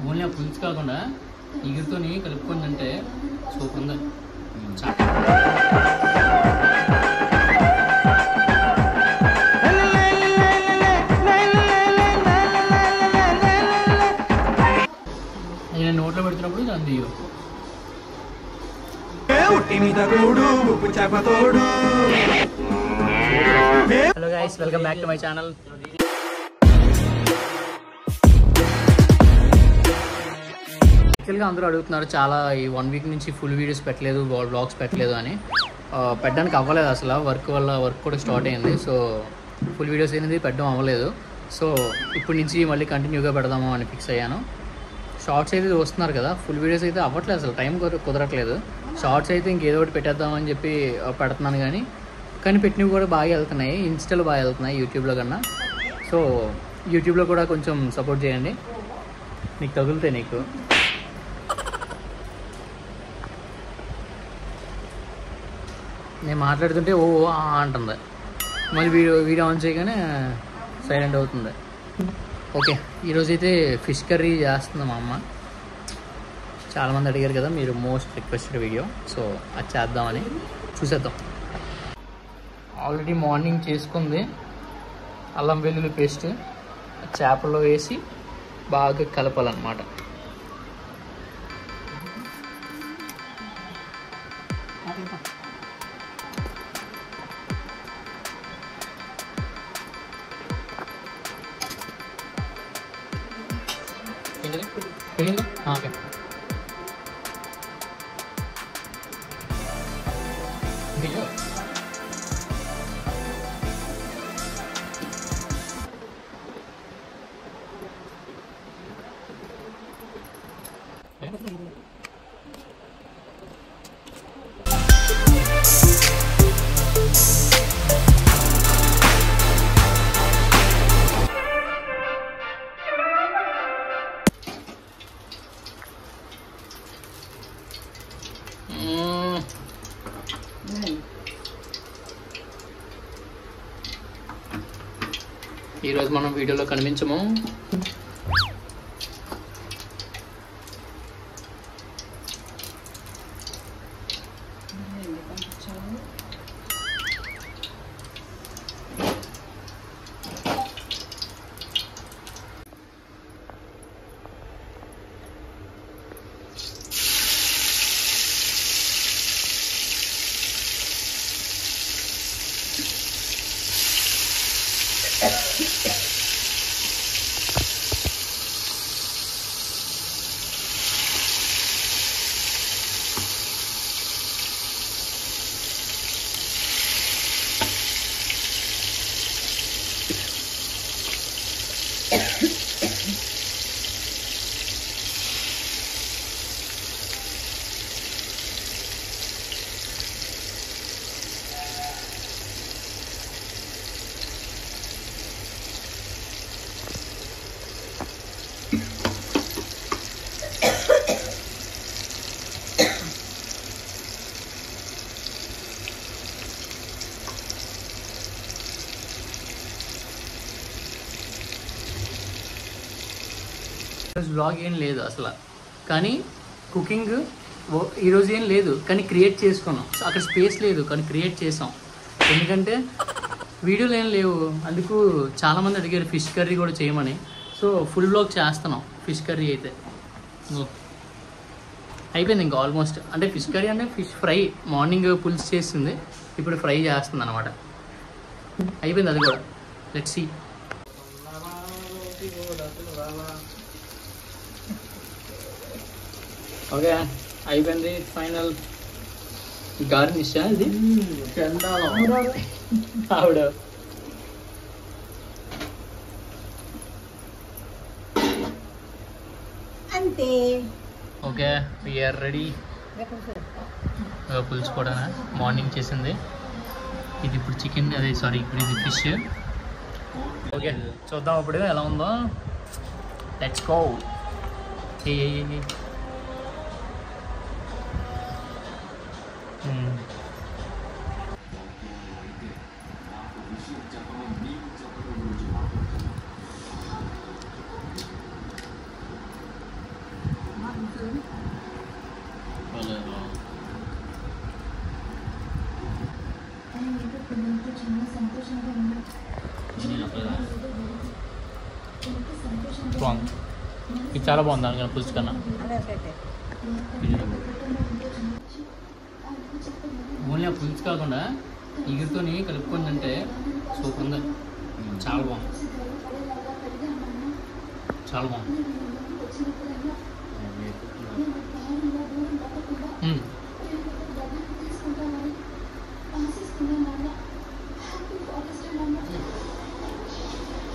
Only ఆ పులుసు కాకుండా ఇగురుతోని కలుపుకొని తింటే సూపర్ ఉంది. నేను నోట్లో పెడుతున్నప్పుడు దాన్ని hello guys, welcome back to my channel. యాక్చువల్గా అందరూ అడుగుతున్నారు చాలా, ఈ 1 వీక్ నుంచి ఫుల్ వీడియోస్ పెట్టలేదు, వ్లాగ్స్ పెట్టలేదు అని. పెట్టడానికి అవ్వలేదు అసలు, వర్క్ కూడా స్టార్ట్ అయింది. సో ఫుల్ వీడియోస్ అనేది పెట్టడం అవ్వలేదు. సో ఇప్పటి నుంచి మళ్ళీ కంటిన్యూగా పెడదాము అని ఫిక్స్ అయ్యాను. షార్ట్స్ అయితే వస్తున్నారు కదా, ఫుల్ వీడియోస్ అయితే అవ్వట్లేదు, అసలు టైం కుదరట్లేదు. షార్ట్స్ అయితే ఇంకేదో ఒకటి పెట్టేద్దామని చెప్పి పెడుతున్నాను, కానీ పెట్టినవి కూడా బాగా వెళ్తున్నాయి. ఇన్స్టాలో బాగా వెళ్తున్నాయి యూట్యూబ్లో కన్నా. సో యూట్యూబ్లో కూడా కొంచెం సపోర్ట్ చేయండి. నీకు తగులుతాయి. నీకు నేను మాట్లాడుతుంటే ఓ అంటుంది, మళ్ళీ వీడియో ఆన్ చేయగానే సైలెంట్ అవుతుంది. ఓకే, ఈరోజైతే ఫిష్ కర్రీ చేస్తుంది మా అమ్మ. చాలామంది అడిగారు కదా, మీరు మోస్ట్ రిక్వెస్టెడ్ వీడియో, సో అది చేద్దామని చూసేద్దాం. ఆల్రెడీ మార్నింగ్ చేసుకుంది అల్లం వెల్లుల్లి పేస్ట్ చేపల్లో వేసి బాగా కలపాలన్నమాట. ఓకే, ఈరోజు మనం వీడియోలో కనిపించము. వ్లాగ్ ఏం లేదు అసలు, కానీ కుకింగ్ ఈరోజు ఏం లేదు, కానీ క్రియేట్ చేసుకున్నాం. అక్కడ స్పేస్ లేదు కానీ క్రియేట్ చేసాం, ఎందుకంటే వీడియోలు ఏం లేవు. అందుకు చాలామంది అడిగారు ఫిష్ కర్రీ కూడా చేయమని. సో ఫుల్ వ్లాగ్ చేస్తున్నాం. ఫిష్ కర్రీ అయితే అయిపోయింది ఇంకా ఆల్మోస్ట్. అంటే ఫిష్ కర్రీ అంటే ఫిష్ ఫ్రై, మార్నింగ్ పులుసు చేసింది, ఇప్పుడు ఫ్రై చేస్తుంది అనమాట. అయిపోయింది అది కూడా. Let's see. ఓకే, అయిపోయింది. ఫైనల్ గార్నిష్ ఇది ఆవిడ. అంతే. Okay, we're ready. పులుసు కూడా మార్నింగ్ చేసింది. ఇది ఇప్పుడు చికెన్, అదే సారీ, ఇప్పుడు ఇది ఫిష్. ఓకే, చూద్దాం ఇప్పుడు ఎలా ఉందో. Let's go. బాగుంది. ఇది చాలా బాగుంది దానికన్నా పులుసు కన్నా. ఓన్లీ ఆ పులుసు కాకుండా ఇగురుతోని కలుపుకొని అంటే సూపర్ ఉంది. చాలా బాగుంది, చాలా బాగుంది.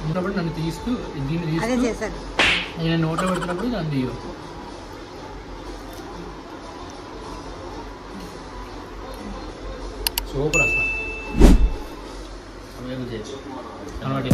ఉన్నప్పుడు నన్ను తీస్తూ దీన్ని తీస్తూ నేను నోట్లో పెడుతున్నప్పుడు దాన్ని తీయు. సూపర్ అసలు. అలవాటు.